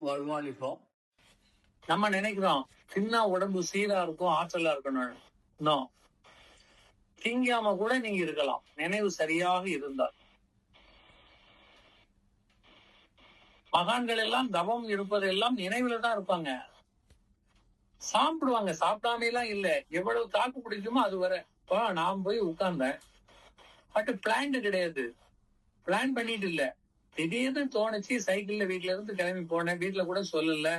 வருவான். இப்போ நம்ம நினைக்கிறோம் தின்னா உடம்பு சீரா இருக்கும், ஆற்றலா இருக்கணும். நோ, திங்காம கூட நீங்க இருக்கலாம், நினைவு சரியாக இருந்தால். மகான்கள் எல்லாம் தவம் இருப்பதெல்லாம் நினைவுல தான் இருப்பாங்க. சாப்பிடுவாங்க, சாப்பிடாம எல்லாம் இல்ல. எவ்வளவு தாக்கு பிடிக்குமோ அது வரை. இப்போ நான் போய் உட்கார்ந்தேன், பட் பிளான் கிடையாது, பிளான் பண்ணிட்டு இல்ல. திடீர்னு தோணுச்சு, சைக்கிள்ல வீட்டுல இருந்து கிளம்பி போனேன், வீட்டுல கூட சொல்லல.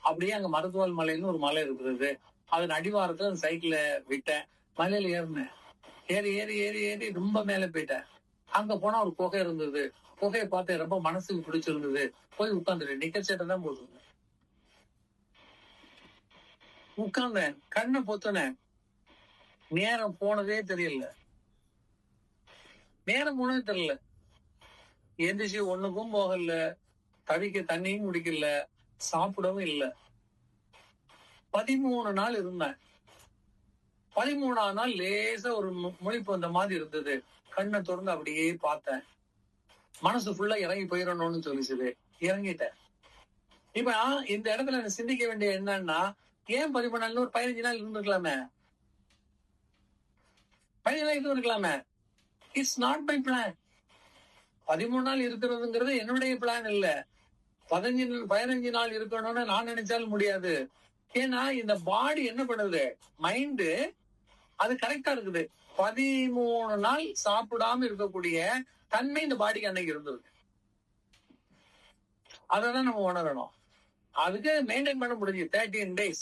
அப்படியே அங்க மருத்துவல் மலைன்னு ஒரு மலை இருக்கிறது, அதன் அடிவாரத்துல அந்த சைக்கிளை விட்டேன், மலையில ஏறினேன். ஏறி ஏறி ஏறி ஏறி ரொம்ப மேல போயிட்டேன். அங்க போனா ஒரு குகை இருந்தது, குகையை பார்த்து ரொம்ப மனசுக்கு பிடிச்சிருந்தது, போய் உட்கார்ந்துட்டேன். நிக்கர் சேட்டை தான் போட்டுருந்தேன். உட்கார்ந்தேன், கண்ணை பொத்துனேன், நேரம் போனதே தெரியல. நேரம் போனதே தெரியல. எந்திரிச்சு ஒண்ணுக்கும் போகல, தவிக்க தண்ணியும் குடிக்கல, சாப்பிடவும் இல்லை. 13 நாள் இருந்தேன். 13ஆவது நாள் லேசா ஒரு முழிப்பு வந்த மாதிரி இருந்தது. கண்ணை திறந்து அப்படியே பார்த்தேன். மனசு ஃபுல்லா இறங்கி போயிடணும்னு சொல்லிச்சுது, இறங்கிட்டேன். இப்ப இந்த இடத்துல நான் சிந்திக்க வேண்டிய என்னன்னா, ஏன் 13 நாள், ஒரு 15 நாள் இருந்திருக்கலாமே, 15 நாள் இருந்திருக்கலாமே. It's not my plan. 13 நாள் இருக்கிறதுங்கிறது என்னுடைய பிளான் இல்ல. 15 நாள் இருக்கணும்னு நான் நினைச்சாலும் முடியாது. ஏன்னா இந்த பாடி என்ன பண்ணுது, மைண்டு அது கரெக்டா இருக்குது. 13 நாள் சாப்பிடாம இருக்கக்கூடிய தன்மை இந்த பாடிக்கு அன்னைக்கு இருந்திருக்கு. அதான் நம்ம உணரணும். அதுக்கு மெயின்டைன் பண்ண முடிஞ்சு 13 days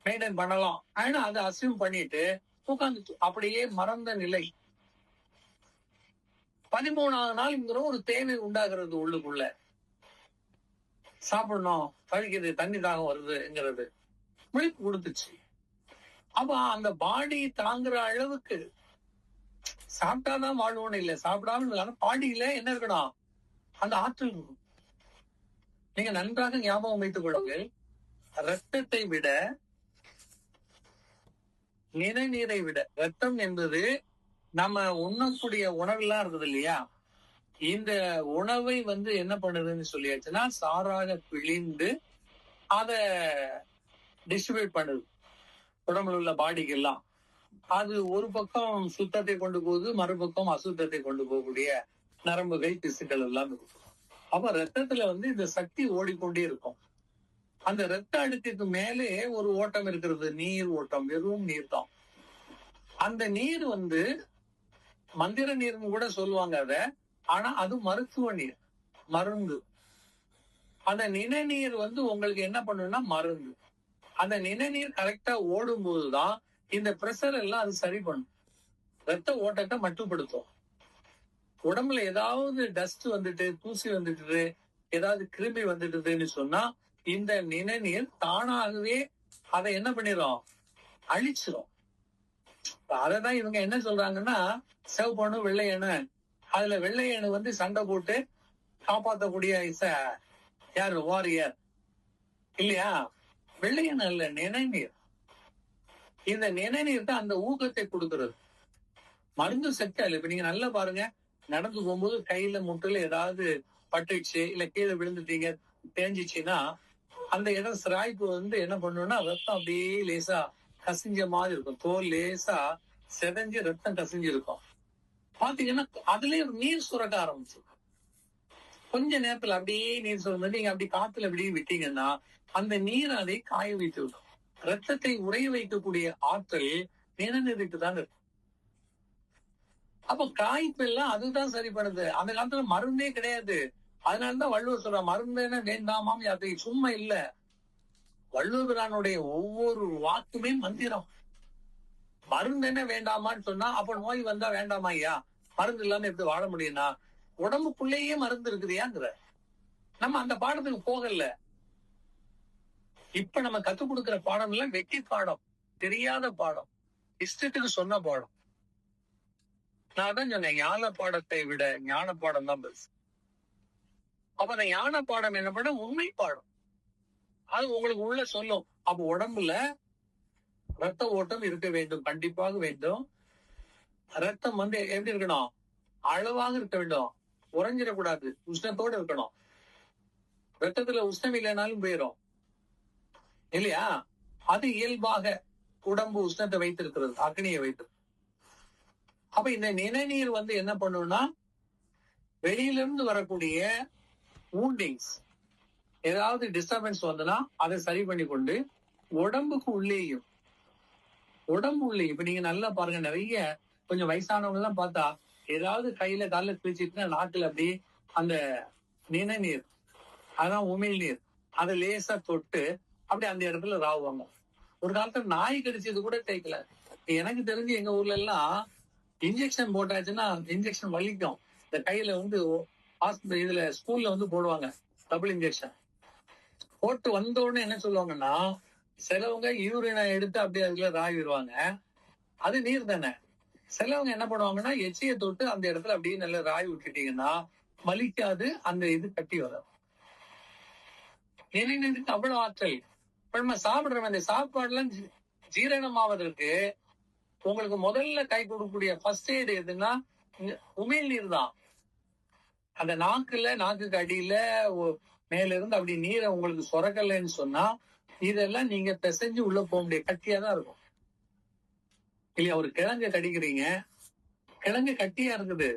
மெயின்டைன் பண்ணலாம். ஆனா அதை அசியூம் பண்ணிட்டு உட்கார்ந்து அப்படியே மறந்த நிலை. 13ஆவது நாள்ங்கிற ஒரு தேவை உண்டாகிறது உள்ளுக்குள்ள. சாப்பிடணும், பழிக்குது, தண்ணி தாகம் வருதுங்கிறது விழிப்பு கொடுத்துச்சு. அப்ப அந்த பாடி தாங்குற அளவுக்கு சாப்பிட்டாதான் வாழ்வோன்னு இல்லை, சாப்பிடாம பாடியில என்ன இருக்கணும், அந்த ஆற்றல். நீங்க நன்றாக ஞாபகம் வைத்துக் கொள்ளுங்கள், ரத்தத்தை விட, நிணநீரை விட, ரத்தம் என்பது நம்ம உண்ணக்கூடிய உணவெல்லாம் இருக்குது இல்லையா, இந்த உணவை என்ன பண்ணுதுன்னு சொல்லியாச்சுன்னா சாராக பிழிந்து அத டிஸ்ட்ரிபியூட் பண்ணுது உடம்புல உள்ள பாடிக்கு எல்லாம். அது ஒரு பக்கம் சுத்தத்தை கொண்டு போகுது, மறுபக்கம் அசுத்தத்தை கொண்டு போகக்கூடிய நரம்புகள், திசுக்கள் எல்லாம் இருக்கும். அப்ப ரத்தத்துல இந்த சக்தி ஓடிக்கொண்டே இருக்கும். அந்த ரத்த அழுத்தத்துக்கு மேலே ஒரு ஓட்டம் இருக்கிறது, நீர் ஓட்டம், வெறும் நீர் தான். அந்த நீர் மந்திர நீர்னு கூட சொல்லுவாங்க அத. ஆனா அது மருத்துவ நீர், மருந்து. அந்த நிணநீர் உங்களுக்கு என்ன பண்ணுன்னா மருந்து. அந்த நிணநீர் கரெக்டா ஓடும் போதுதான் இந்த பிரஷர் எல்லாம் அது சரி பண்ணும், ரத்த ஓட்டத்தை மட்டுப்படுத்தும். உடம்புல ஏதாவது டஸ்ட் வந்துட்டு, தூசி வந்துட்டு, ஏதாவது கிருமி வந்துட்டுதுன்னு சொன்னா இந்த நிணநீர் தானாகவே அதை என்ன பண்ணிடும், அழிச்சிடும். அததான் இவங்க என்ன சொல்றாங்கன்னா, சிவப்பணு வெள்ளை அணு, அதுல வெள்ளை அணு சண்டை போட்டு காப்பாற்றக்கூடிய யாரு, வாரியர் இல்லையா. வெள்ளை அணு அல்ல, நிணநீர். இந்த நிணநீர் தான் அந்த ஊக்கத்தை கொடுக்கிறது, மருந்து சக்தி அல்ல. இப்ப நீங்க நல்லா பாருங்க, நடந்து போகும்போது கையில முட்டுல ஏதாவது பட்டுச்சு, இல்ல கீழே விழுந்துட்டீங்க, தேஞ்சிச்சுன்னா அந்த இடம் சிராய்ப்பு என்ன பண்ணுன்னா ரத்தம் அப்படியே லேசா கசிஞ்ச மாதிரி இருக்கும், தோல் லேசா செதஞ்சு ரத்தம் கசிஞ்சு இருக்கும். பாத்தீங்கன்னா அதுலயே நீர் சுரக்க ஆரம்பிச்சு, கொஞ்ச நேரத்துல அப்படியே நீர் சுரந்து நீங்க அப்படி காத்துல அப்படியே விட்டீங்கன்னா அந்த நீர் அதை காய வைத்து விடும். ரத்தத்தை உறைய வைக்கக்கூடிய ஆற்றல் நிணநீருக்கு தான் இருக்கு. அப்ப காய்ப்பு எல்லாம் அதுதான் சரி பண்ணுது. அந்த காலத்துல மருந்தே கிடையாது. அதனாலதான் வள்ளுவர் சொல்ற, மருந்துன்னு வேண்டாமாம் அதை சும்மா இல்ல. வள்ளுவரானுடைய ஒவ்வொரு வாக்குமே மந்திரம். மருந்து என்ன வேண்டாமான்னு சொன்னா, அப்ப நோய் வந்தா வேண்டாமா ஐயா, மருந்து இல்லாம எப்படி வாழ முடியும்னா, உடம்புக்குள்ளேயே மருந்து இருக்குதுயாங்கிற. நம்ம அந்த பாடத்துக்கு போகல. இப்ப நம்ம கத்துக் கொடுக்கிற பாடம் எல்லாம் வெட்டி பாடம், தெரியாத பாடம், இஷ்டத்துக்கு சொன்ன பாடம். நான் தான் சொன்னேன், ஞான பாடத்தை விட ஞான பாடம் தான் பெருசு. அப்ப அந்த ஞான பாடம் என்ன பண்ண, உண்மை பாடம், அது உங்களுக்கு உள்ள சொல்லும். அப்ப உடம்புல ரத்த ஓட்டம் இருக்க வேண்டும், கண்டிப்பாக வேண்டும். ரத்தம் எப்படி இருக்கணும், அளவாக இருக்க வேண்டும், உறைஞ்சிடக்கூடாது, உஷ்ணத்தோடு இருக்கணும். ரத்தத்துல உஷ்ணம் இல்லைனாலும் போயிடும் இல்லையா? அது இயல்பாக உடம்பு உஷ்ணத்தை வைத்திருக்கிறது, அக்னியை வைத்து. அப்ப இந்த நிணநீர் வந்து என்ன பண்ணும்னா, வெளியிலிருந்து வரக்கூடிய வூண்டிங்ஸ், ஏதாவது டிஸ்டர்பன்ஸ் வந்துன்னா அதை சரி பண்ணி கொண்டு உடம்புக்கு உள்ளேயும் இப்ப நீங்க நல்லா பாருங்க, நிறைய கொஞ்சம் வயசானவங்க எல்லாம் பார்த்தா ஏதாவது கையில கால கிழிச்சிட்டுனா நாக்குல அப்படி அந்த நிணநீர், அதான் உமிழ் நீர், அதை லேசா தொட்டு அப்படி அந்த இடத்துல ராவுவாங்க. ஒரு காலத்துல நாய் கடிச்சது கூட தேய்க்கல. எனக்கு தெரிஞ்சு எங்க ஊர்ல எல்லாம் இன்ஜெக்ஷன் போட்டாச்சுன்னா இன்ஜெக்ஷன் வலிக்கும். இந்த கையில வந்து இதுல ஸ்கூல்ல வந்து போடுவாங்க டபுள் இன்ஜெக்ஷன். போட்டு வந்த உடனே என்ன சொல்லுவாங்கன்னா, சிலவங்க யூரினை எடுத்து அப்படியே அதுல ராவிடுவாங்க, அது நீர் தானே. சிலவங்க என்ன பண்ணுவாங்கன்னா, எச்சியை தொட்டு அந்த இடத்துல அப்படியே நல்லா ராய் விட்டுட்டீங்கன்னா வலிக்காது, அந்த இது கட்டி வரும். நினைவுக்கு அவ்வளவு ஆற்றல். இப்ப நம்ம சாப்பிடுறோம், அந்த சாப்பாடுலாம் ஜீரணம் ஆவதற்கு உங்களுக்கு முதல்ல கை கொடுக்கக்கூடிய ஃபர்ஸ்ட் எய்டு எதுன்னா உமிழ் நீர் தான். அந்த நாக்குக்கு அடியில மேல இருந்து அப்படி நீரை உங்களுக்கு சுரக்கலன்னு சொன்னா இதெல்லாம் நீங்க பிசைஞ்சு உள்ள போக முடியாது, கட்டியா தான் இருக்கும் இல்லையா? ஒரு கிழங்கு கடிக்கிறீங்க, கிழங்கு கட்டியா இருக்குது,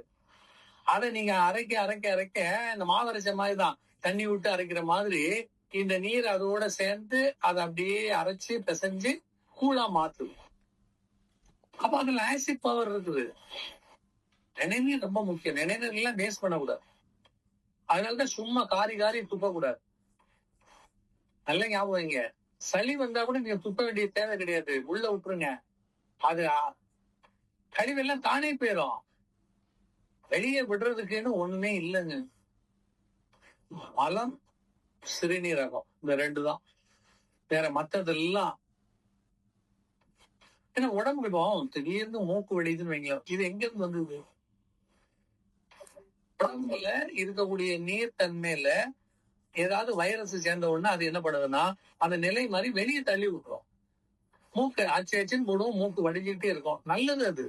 அதை நீங்க அரைக்க அரைக்க அரைக்க இந்த மாவரைச்ச மாதிரி தான், தண்ணி விட்டு அரைக்கிற மாதிரி இந்த நீர் அதோட சேர்ந்து அதை அப்படியே அரைச்சு பிசைஞ்சு கூழா மாத்துது. அப்ப அதுல ஆசிட் பவர் இருக்குது. நினைநீர் ரொம்ப முக்கியம். நினைநீர் எல்லாம் வேஸ்ட் பண்ணக்கூடாது. அதனாலதான் சும்மா காரி துப்ப கூடாது. நல்ல ஞாபகம் வைங்க. சளி வந்தா கூட நீங்க துப்ப வேண்டிய தேவை கிடையாது, உள்ள விட்டுருங்க. அது கழிவெல்லாம் தானே போயிடும். வெளியே விடுறதுக்குன்னு ஒண்ணுமே இல்லைங்க. மலம், சிறுநீரகம், இந்த ரெண்டு தான். வேற மத்ததெல்லாம் ஏன்னா உடம்புக்கு இப்போ திடீர்னு மூக்கு வெடிக்குதுன்னு வைங்களேன், இது எங்க இருந்து வந்தது? உடம்புல இருக்கக்கூடிய நீர் தன்மையில ஏதாவது வைரஸ் சேர்ந்த உடனே அது என்ன பண்ணுதுன்னா அந்த நிலை மாதிரி வெளியே தள்ளி விட்டுரும். மூக்கு ஆச்சுன்னு போடுவோம், மூக்கு வடிஞ்சுக்கிட்டே இருக்கும். நல்லது அது,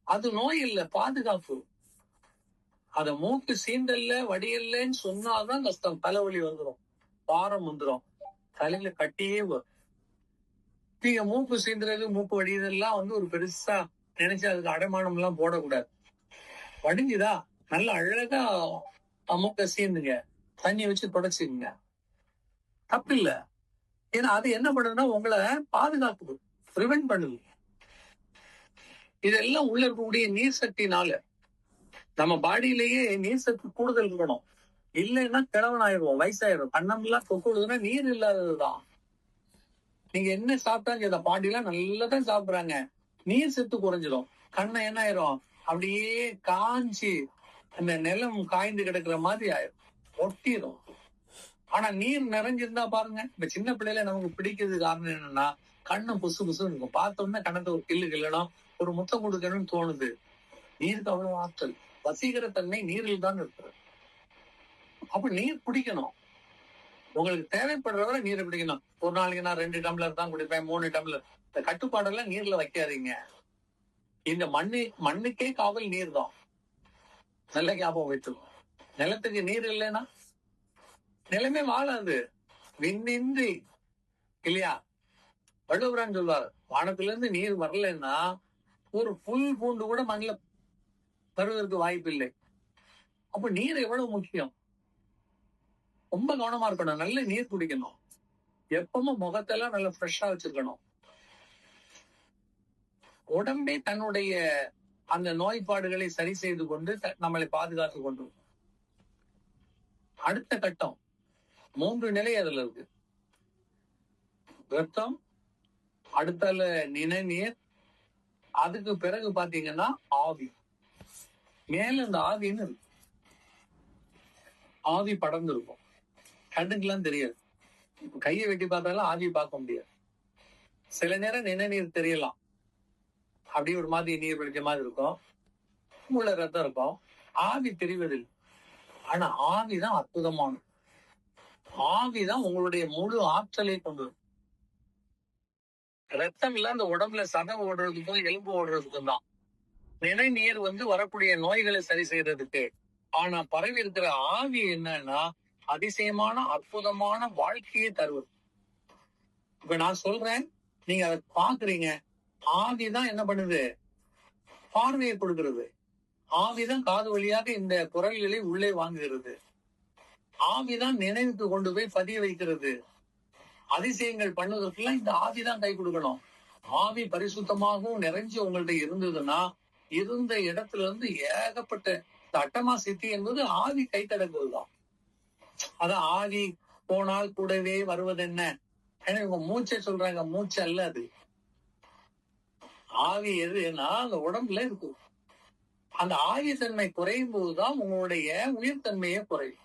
அது நோய் இல்லை, பாதுகாப்பு. அத மூக்கு சீண்டல்ல வடியல்லன்னு சொன்னாதான் கஷ்டம். தலைவலி வந்துடும், பாரம் வந்துடும், தலையில கட்டியே வரும். நீங்க மூக்கு சீண்டுறது மூக்கு வடிதெல்லாம் வந்து ஒரு பெருசா நினைச்சு அதுக்கு அடைமானம் எல்லாம் போடக்கூடாது. வடிஞ்சுதா நல்லா அழகா மூக்க சீந்துங்க, தண்ணி வச்சு தொடச்சுங்க, தப்பு இல்ல. ஏன்னா அது என்ன பண்ணுதுன்னா உங்களை பாதுகாக்குது, பிரிவென்ட் பண்ணுது. இதெல்லாம் உள்ள இருக்கக்கூடிய நீர் சக்தினால. நம்ம பாடியிலேயே நீர் சக்தி கூடுதல் இருக்கணும், இல்லைன்னா கிழவன் ஆயிடுவோம், வயசாயிரும். கண்ணம்லாம் கொக்குடுதுன்னா நீர் இல்லாததுதான். நீங்க என்ன சாப்பிட்டாங்க, இந்த பாடியெல்லாம் நல்லதான் சாப்பிடுறாங்க, நீர் சத்து குறைஞ்சிடும். கண்ணை என்ன ஆயிரும், அப்படியே காஞ்சி அந்த நிலம் காய்ந்து கிடக்குற மாதிரி ஆயிரும், ஒட்டிடும். ஆனா நீர் நிறைஞ்சிருந்தா பாருங்க, இந்த சின்ன பிள்ளைல நமக்கு பிடிக்கிறது காரணம் என்னன்னா கண்ணு புசு புசுன்னு இருக்கும். பார்த்தோம்னா கண்ணத்தை ஒரு கிள்ளணும், ஒரு முத்தம் கொடுக்கணும்னு தோணுது. நீருக்கு அவ்வளவு ஆற்றல், வசீகர தன்மை நீரில் தான் இருக்கிறது. அப்ப நீர் குடிக்கணும், உங்களுக்கு தேவைப்படுறவரை நீரை குடிக்கணும். ஒரு நாளைக்கு நான் 2 டம்ளர் தான் குடிப்பேன், 3 டம்ளர். இந்த கட்டுப்பாடெல்லாம் நீர்ல வைக்காதீங்க. இந்த மண்ணுக்கே காவல் நீர் தான், நல்ல ஞாபகம் வைத்துக்கணும். நிலத்துக்கு நீர் இல்லைன்னா நிலமே வாழாது, விண்ணின்றி இல்லையா? வள்ளுவரான் சொல்வார், வானத்துல இருந்து நீர் வரலன்னா ஒரு புல் பூண்டு கூட மண்ணில் வருவதற்கு வாய்ப்பு இல்லை. அப்ப நீர் எவ்வளவு முக்கியம், ரொம்ப கவனமா இருக்கணும். நல்ல நீர் குடிக்கணும், எப்பவும் முகத்தெல்லாம் நல்லா ஃப்ரெஷ்ஷா வச்சிருக்கணும். உடம்பே தன்னுடைய அந்த நோய்பாடுகளை சரி செய்து கொண்டு நம்மளை பாதுகாத்து கொண்டு. அடுத்த கட்டம் 3 நிலை அதுல இருக்கு. ரத்தம், அடுத்தால நிணநீர், அதுக்கு பிறகு பாத்தீங்கன்னா ஆவி. மேல இந்த ஆவின்னு இருக்கு, ஆவி படர்ந்து இருக்கும், கண்ணுக்கெல்லாம் தெரியாது. கையை வெட்டி பார்த்தாலும் ஆவி பார்க்க முடியாது. சில நேரம் நிணநீர் தெரியலாம், அப்படியே ஒரு மாதிரி நீர் பிடிச்ச மாதிரி இருக்கும், உள்ள ரத்தம் இருக்கும், ஆவி தெரிவதில்லை. ஆனா ஆவிதான் அற்புதமானது. ஆவிதான் உங்களுடைய முழு ஆற்றலை கொண்டு வரும். ரத்தம் இல்ல அந்த உடம்புல சதம் ஓடுறதுக்கும் எலும்பு ஓடுறதுக்கும் தான். நிணநீர் வந்து வரக்கூடிய நோய்களை சரி செய்யறதுக்கு. ஆனா பரவி இருக்கிற ஆவி என்னன்னா அதிசயமான அற்புதமான வாழ்க்கையை தருவது. இப்ப நான் சொல்றேன், நீங்க அதை பாக்குறீங்க. ஆவிதான் என்ன பண்ணுது? பார்வையை கொடுக்கிறது. ஆவிதான் காது வழியாக இந்த குரல்களை உள்ளே வாங்குகிறது. ஆவிதான் நினைவுக்கு கொண்டு போய் பதிய வைக்கிறது. அதிசயங்கள் பண்ணுவதற்கெல்லாம் இந்த ஆவிதான் கை கொடுக்கணும். ஆவி பரிசுத்தமாகவும் நிறைஞ்சு உங்கள்ட்ட இருந்ததுன்னா, இருந்த இடத்துல இருந்து ஏகப்பட்ட அட்டமா சித்தி என்பது ஆவி கை கடக்குவதுதான். அதான் ஆவி போனால் கூடவே வருவதென்ன? ஏன்னா இவங்க மூச்சை சொல்றாங்க, மூச்சு அல்ல அது. ஆவி எதுன்னா அந்த உடம்புல இருக்கு. அந்த ஆவித்தன்மை குறையும் போதுதான் உங்களுடைய உயிர்த்தன்மையே குறையும்.